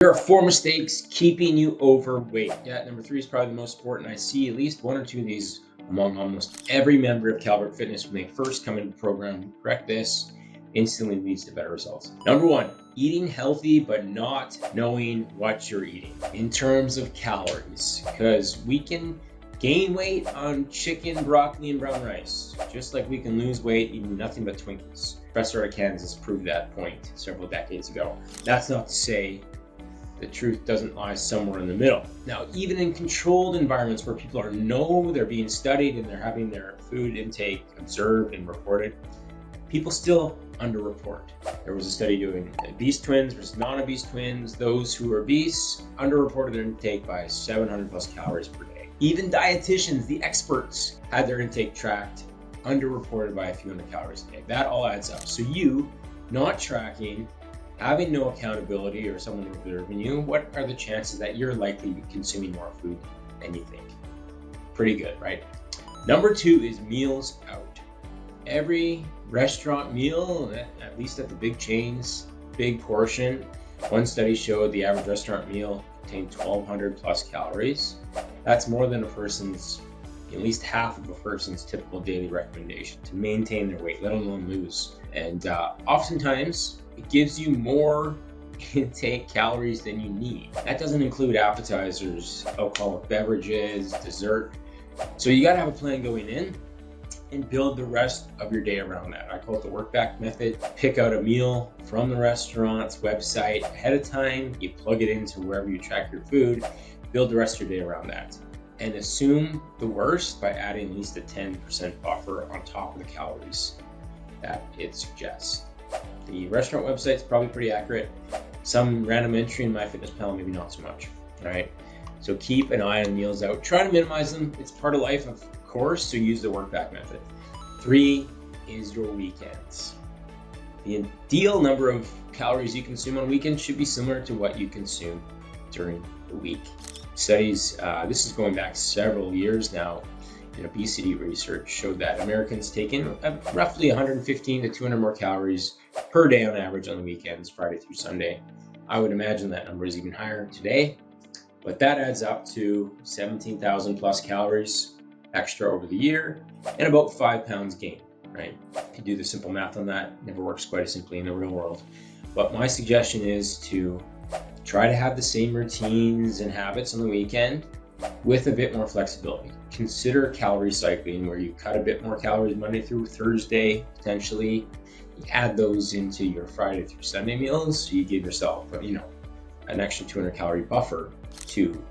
There are 4 mistakes keeping you overweight. Yeah, number 3 is probably the most important. I see at least 1 or 2 of these among almost every member of Calibre Fitness when they first come into the program. Correct this, instantly leads to better results. Number 1, eating healthy but not knowing what you're eating in terms of calories, because we can gain weight on chicken, broccoli, and brown rice, just like we can lose weight eating nothing but Twinkies. Professor at Kansas proved that point several decades ago. That's not to say the truth doesn't lie somewhere in the middle. Now, even in controlled environments where people they're being studied and they're having their food intake observed and reported, people still underreport. There was a study doing obese twins versus non-obese twins. Those who were obese underreported their intake by 700 plus calories per day. Even dietitians, the experts, had their intake tracked, underreported by a few hundred calories a day. That all adds up. So you not tracking, having no accountability or someone observing you, what are the chances that you're likely to be consuming more food than you think? Pretty good, right? Number 2 is meals out. Every restaurant meal, at least at the big chains, big portion. One study showed the average restaurant meal contained 1,200 plus calories. That's more than at least half of a person's typical daily recommendation to maintain their weight, let alone lose. And oftentimes, it gives you more intake calories than you need. That doesn't include appetizers, alcoholic beverages, dessert. So you gotta have a plan going in and build the rest of your day around that. I call it the work back method. Pick out a meal from the restaurant's website ahead of time. You plug it into wherever you track your food, build the rest of your day around that. And assume the worst by adding at least a 10% buffer on top of the calories that it suggests. The restaurant website is probably pretty accurate. Some random entry in MyFitnessPal, maybe not so much. All right. So keep an eye on meals out. Try to minimize them. It's part of life, of course. So use the work back method. 3 is your weekends. The ideal number of calories you consume on weekends should be similar to what you consume during the week. Studies, this is going back several years now, in obesity research showed that Americans take in roughly 115 to 200 more calories per day on average on the weekends, Friday through Sunday. I would imagine that number is even higher today, but that adds up to 17,000 plus calories extra over the year and about 5 pounds gained, right? If you do the simple math on that, it never works quite as simply in the real world. But my suggestion is to try to have the same routines and habits on the weekend with a bit more flexibility. Consider calorie cycling, where you cut a bit more calories Monday through Thursday, potentially. You add those into your Friday through Sunday meals, so you give yourself, an extra 200 calorie buffer to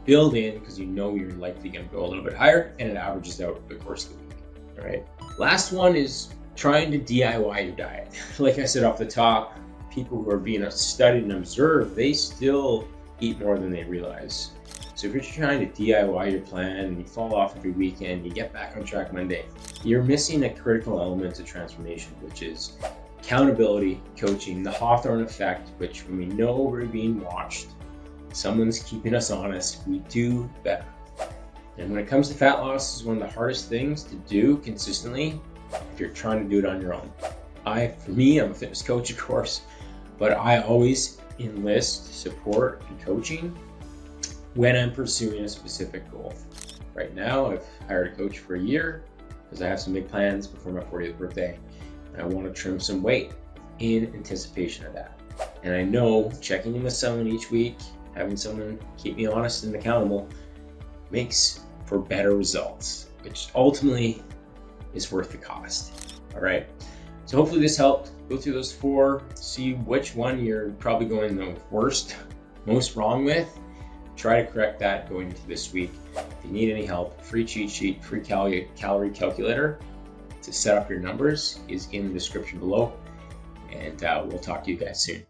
build in, because you're likely going to go a little bit higher, and it averages out over the course of the week. All right. Last one is trying to DIY your diet. Like I said off the top, people who are being studied and observed, they still eat more than they realize. So if you're trying to DIY your plan and you fall off every weekend, you get back on track Monday, you're missing a critical element to transformation, which is accountability, coaching, the Hawthorne effect, which when we know we're being watched, someone's keeping us honest, we do better. And when it comes to fat loss, this is one of the hardest things to do consistently if you're trying to do it on your own. For me, I'm a fitness coach, of course, but I always enlist support and coaching when I'm pursuing a specific goal. Right now, I've hired a coach for a year because I have some big plans before my 40th birthday. And I want to trim some weight in anticipation of that. And I know checking in with someone each week, having someone keep me honest and accountable, makes for better results, which ultimately is worth the cost. All right. So hopefully this helped. Go through those 4, see which one you're probably going the most wrong with. Try to correct that going into this week. If you need any help, free cheat sheet, free calorie calculator to set up your numbers is in the description below. And we'll talk to you guys soon.